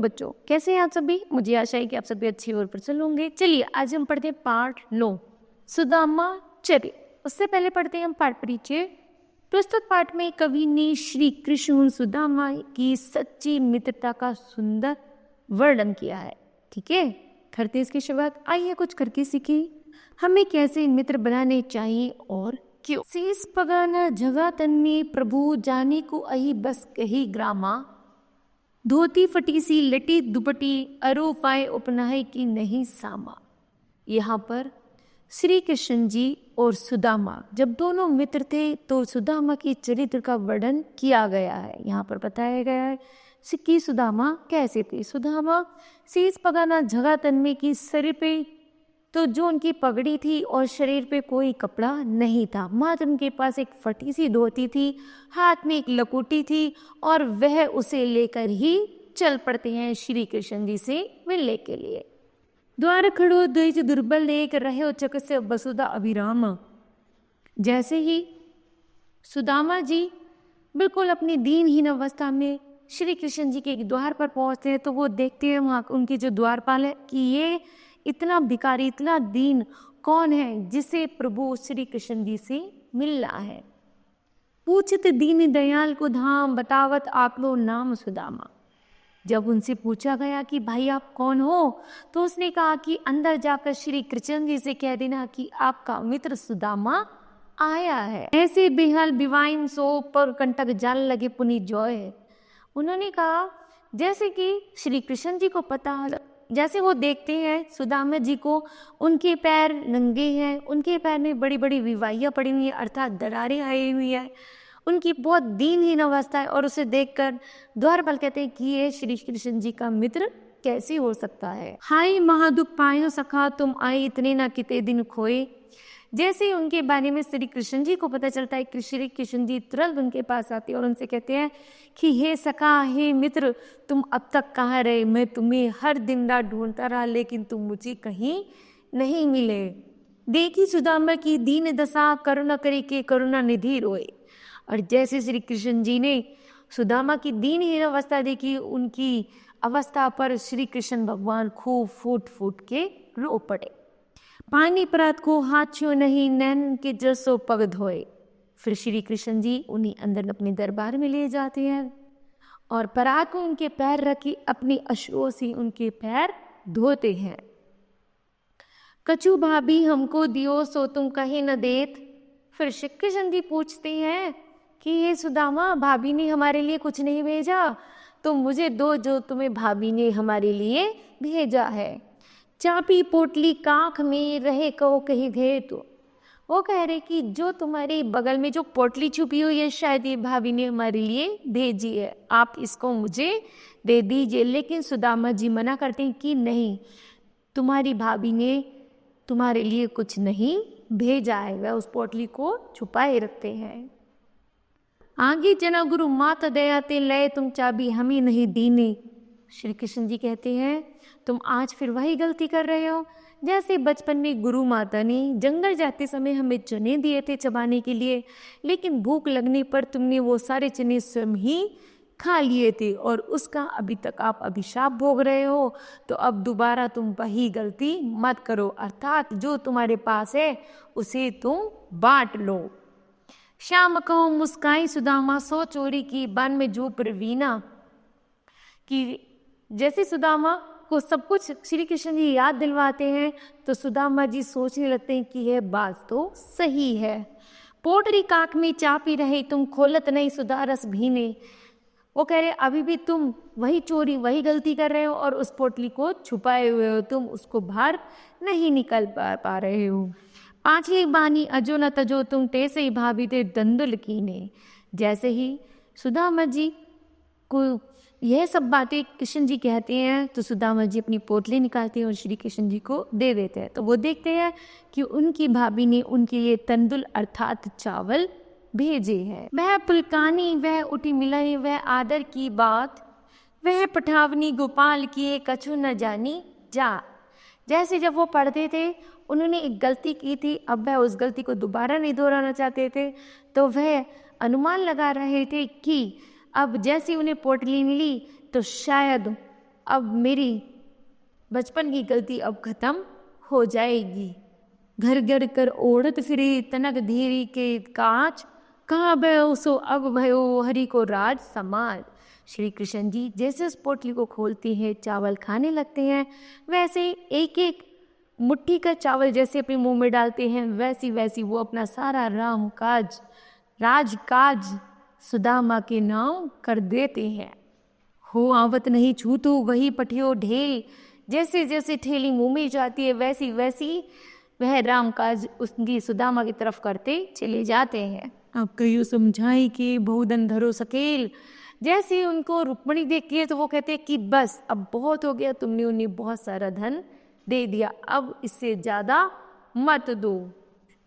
बच्चों, कैसे हैं आप सभी? मुझे आशा है कि आप सभी अच्छी और प्रसन्न होंगे। चलिए आज हम पढ़ते हैं पाठ 9 सुदामा चरित्र। उससे पहले पढ़ते हैं हम पाठ परिचय। प्रस्तुत पाठ में कवि ने श्री कृष्ण और सुदामा की सच्ची मित्रता का सुंदर वर्णन किया है। ठीक है, करते इसकी शुरुआत। आइए कुछ करके सीखें हमें कैसे मित्र बनाने चाहिए और क्यों। शीस पगाना जगह तन में प्रभु जाने को अही बस कही ग्रामा, धोती फटी सी लटी दुपटी अरो पाए उपनाहे की नहीं सामा। यहाँ पर श्री कृष्ण जी और सुदामा जब दोनों मित्र थे तो सुदामा की चरित्र का वर्णन किया गया है। यहाँ पर बताया गया है कि सुदामा कैसे थे। सुदामा शीस पगाना जगह तन में की शरीर पे तो जो उनकी पगड़ी थी और शरीर पे कोई कपड़ा नहीं था, मात्र उनके पास एक फटी सी धोती थी, हाथ में एक लकोटी थी और वह उसे लेकर ही चल पड़ते हैं श्री कृष्ण जी से मिलने के लिए। द्वार खड़ो द्विज दुर्बल एक रहे चक से वसुधा अभिराम। जैसे ही सुदामा जी बिल्कुल अपनी दीनहीन अवस्था में श्री कृष्ण जी के द्वार पर पहुंचते हैं तो वो देखते हैं वहाँ उनके जो द्वारपाल है कि ये इतना भिखारी इतना दीन कौन है जिसे प्रभु श्री कृष्ण जी से मिलना है। पूछत दीन दयाल को धाम बतावत आकलो नाम सुदामा। जब उनसे पूछा गया कि भाई आप कौन हो तो उसने कहा कि अंदर जाकर श्री कृष्ण जी से कह देना कि आपका मित्र सुदामा आया है। ऐसे बेहाल बिवाइन सो पर कंटक जाल लगे पुनी जॉय। उन्होंने कहा जैसे कि श्री कृष्ण जी को पता, जैसे वो देखते हैं सुदामा जी को, उनके पैर नंगे हैं, उनके पैर में बड़ी बड़ी विवाहियाँ पड़ी हुई हैं अर्थात दरारें आई हुई है, उनकी बहुत दीनहीन अवस्था है और उसे देखकर द्वारपाल कहते हैं कि ये श्री कृष्ण जी का मित्र कैसे हो सकता है। हाय महादुख पायो सखा तुम आए इतने ना किते दिन खोए। जैसे ही उनके बारे में श्री कृष्ण जी को पता चलता है कि श्री कृष्ण जी तुरंत उनके पास आते हैं और उनसे कहते हैं कि हे सखा हे मित्र तुम अब तक कहाँ रहे, मैं तुम्हें हर दिन रात ढूंढता रहा लेकिन तुम मुझे कहीं नहीं मिले। देखी सुदामा की दीन दशा करुणा करे के करुणा निधि रोए। और जैसे श्री कृष्ण जी ने सुदामा की दीनहीन अवस्था देखी, उनकी अवस्था पर श्री कृष्ण भगवान खूब फूट फूट के रो पड़े। पानी परात को हाथ छो नहीं नैन के जसो पग धोए। फिर श्री कृष्ण जी उन्हें अंदर अपने दरबार में ले जाते हैं और परात को उनके पैर रखी अपनी अश्रुओं से उनके पैर धोते हैं। कछु भाभी हमको दियो सो तुम कहीं न देत। फिर श्री कृष्ण जी पूछते हैं कि ये सुदामा भाभी ने हमारे लिए कुछ नहीं भेजा तो मुझे दो जो तुम्हें भाभी ने हमारे लिए भेजा है। चापी पोटली काख में रहे कहो कहीं गए तो। वो कह रहे कि जो तुम्हारे बगल में जो पोटली छुपी हुई है शायद ये भाभी ने हमारे लिए भेजी है, आप इसको मुझे दे दीजिए। लेकिन सुदामा जी मना करते हैं कि नहीं, तुम्हारी भाभी ने तुम्हारे लिए कुछ नहीं भेजा है, वह उस पोटली को छुपाए रखते हैं। आगे जना गुरु माता दया ते लय तुम चाबी हमें नहीं दीने। श्री कृष्ण जी कहते हैं तुम आज फिर वही गलती कर रहे हो जैसे बचपन में गुरु माता ने जंगल जाते समय हमें चने दिए थे चबाने के लिए, लेकिन भूख लगने पर तुमने वो सारे चने स्वयं ही खा लिए थे और उसका अभी तक आप अभिशाप भोग रहे हो। तो अब दोबारा तुम वही गलती मत करो, अर्थात जो तुम्हारे पास है उसे तुम बांट लो। श्याम कहो मुस्काई सुदामा सो चोरी की बन में जो प्रवीणा। कि जैसे सुदामा को सब कुछ श्री कृष्ण जी याद दिलवाते हैं तो सुदामा जी सोचने लगते हैं कि यह बात तो सही है। पोटरी काख में चापी रहे तुम खोलत नहीं सुधारस भीने। वो कह रहे अभी भी तुम वही चोरी वही गलती कर रहे हो और उस पोटली को छुपाए हुए हो, तुम उसको बाहर नहीं निकल पा रहे हो। पांचवी बानी अजो न तजो तुम तैसे ही भाभी थे दंदुल कीने। जैसे ही सुदामा जी को यह सब बातें कृष्ण जी कहते हैं तो सुदामा जी अपनी पोटली निकालते हैं और श्री कृष्ण जी को दे देते हैं। तो वो देखते हैं कि उनकी भाभी ने उनके लिए तंदुल अर्थात चावल भेजे हैं। वह पुलकानी वह उठी मिलाई वह आदर की बात, वह पठावनी गोपाल किए कछु न जानी जा। जैसे जब वो पढ़ते थे उन्होंने एक गलती की थी, अब वह उस गलती को दोबारा नहीं दोहराना चाहते थे तो वह अनुमान लगा रहे थे कि अब जैसी उन्हें पोटली मिली तो शायद अब मेरी बचपन की गलती अब खत्म हो जाएगी। घर घर कर ओढ़त फिरे तनक धीरी के कांच, कहाँ भयो सो अब भयो हरि को राज समाज। श्री कृष्ण जी जैसे उस पोटली को खोलते हैं, चावल खाने लगते हैं, वैसे एक एक मुट्ठी का चावल जैसे अपने मुंह में डालते हैं, वैसी वैसी वो अपना सारा राम काज राजकाज सुदामा के नाम कर देते हैं। हो आवत नहीं छूतो वही पठियो ढेल, जैसे जैसे ठेली मुंह में जाती है वैसी वैसी वह राम काज उसकी सुदामा की तरफ करते चले जाते हैं। अब कहियो समझाई कि बहुधन धरो सकेल, जैसे उनको रुक्मणी देखती है तो वो कहते हैं कि बस अब बहुत हो गया, तुमने उन्हें बहुत सारा धन दे दिया, अब इससे ज्यादा मत दो।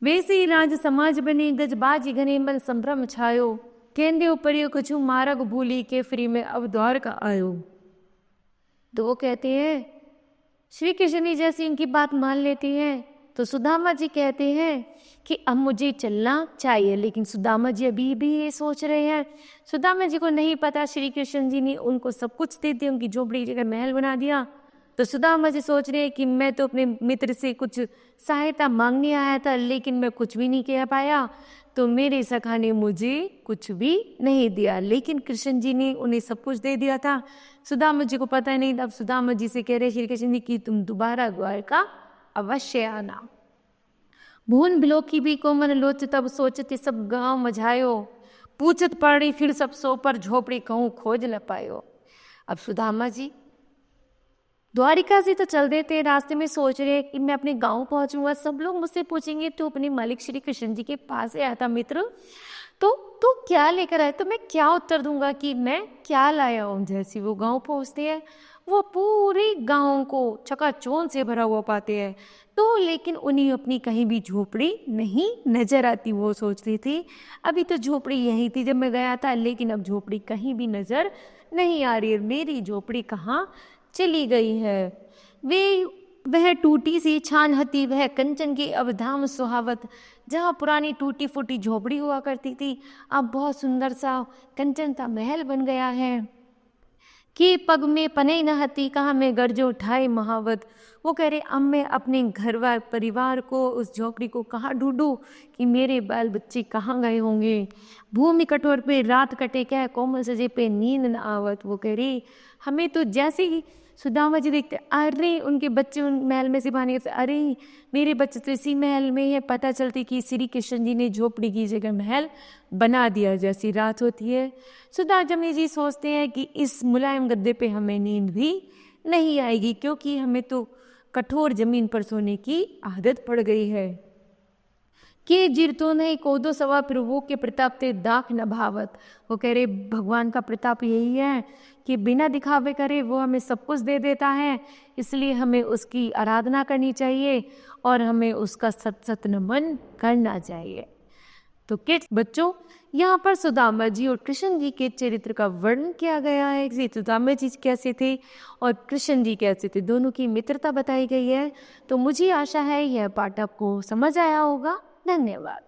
वैसे ही राज समाज बने गजबाजी घने मन संभ्रम छायो, कहते ऊपर कछु मारग भूली के फ्री में अब द्वार का आयो। तो वो कहते हैं श्री कृष्ण जैसी इनकी बात मान लेती है तो सुदामा जी कहते हैं कि अब मुझे चलना चाहिए, लेकिन सुदामा जी अभी भी ये सोच रहे हैं। सुदामा जी को नहीं पता श्री कृष्ण जी ने उनको सब कुछ दे दिया, उनकी झोपड़ी की जगह महल बना दिया। तो सुदामा जी सोच रहे हैं कि मैं तो अपने मित्र से कुछ सहायता मांगने आया था, लेकिन मैं कुछ भी नहीं कह पाया, तो मेरे सखा ने मुझे कुछ भी नहीं दिया, लेकिन कृष्ण जी ने उन्हें सब कुछ दे दिया था। सुदामा जी को पता नहीं। अब सुदामा जी से कह रहे श्री कृष्ण जी कि तुम दोबारा द्वारका अवश्य आना। भून बिलो की भी को मन लोच तब सोचते सब गांव मझायो, पूछत पड़ी फिर सब सो पर झोपड़ी कहूँ खोज न पायो। अब सुदामा जी द्वारिका से तो चल देते, रास्ते में सोच रहे कि मैं अपने गांव पहुंचूंगा, सब लोग मुझसे पूछेंगे तो अपने मालिक श्री कृष्ण जी के पास आया था मित्र, तो क्या लेकर आए, तो मैं क्या उत्तर दूंगा कि मैं क्या लाया हूँ। जैसे वो गांव पहुंचते हैं वो पूरे गांव को चकाचौंध से भरा हुआ पाते हैं, तो लेकिन उन्हें अपनी कहीं भी झोपड़ी नहीं नजर आती। वो सोचती थी अभी तो झोपड़ी यही थी जब मैं गया था, लेकिन अब झोपड़ी कहीं भी नजर नहीं आ रही है, मेरी झोपड़ी कहाँ चली गई है। वह टूटी सी छान हती वह कंचन की अब धाम सुहावत, जहाँ पुरानी टूटी फूटी झोपड़ी हुआ करती थी अब बहुत सुंदर सा कंचन का महल बन गया है। कि पग में पने न हती कहाँ मैं गर्जो उठाए महावत। वो कह रहे अब मैं अपने घर वार परिवार को उस झोपड़ी को कहाँ ढूंढूं कि मेरे बाल बच्चे कहाँ गए होंगे। भूमि कठोर पे रात कटे क्या कोमल सजे पे नींद न आवत। वो कह रही हमें तो जैसे ही सुदामा जी देखते अरे उनके बच्चे उन महल में से बाहर से, अरे मेरे बच्चे तो इसी महल में है, पता चलती कि श्री कृष्ण जी ने झोपड़ी की जगह महल बना दिया। जैसी रात होती है सुदामा जी सोचते हैं कि इस मुलायम गद्दे पे हमें नींद भी नहीं आएगी, क्योंकि हमें तो कठोर जमीन पर सोने की आदत पड़ गई है। के जिरतो नहीं कोदो सवा प्रभु के प्रताप ते दाख न भावत। वो कह रहे भगवान का प्रताप यही है कि बिना दिखावे करे वो हमें सब कुछ दे देता है, इसलिए हमें उसकी आराधना करनी चाहिए और हमें उसका सत सत नमन करना चाहिए। तो किड्स बच्चों, यहाँ पर सुदामा जी और कृष्ण जी के चरित्र का वर्णन किया गया है कि सुदामा जी कैसे थे और कृष्ण जी कैसे थे, दोनों की मित्रता बताई गई है। तो मुझे आशा है यह पाठ आपको समझ आया होगा। धन्यवाद।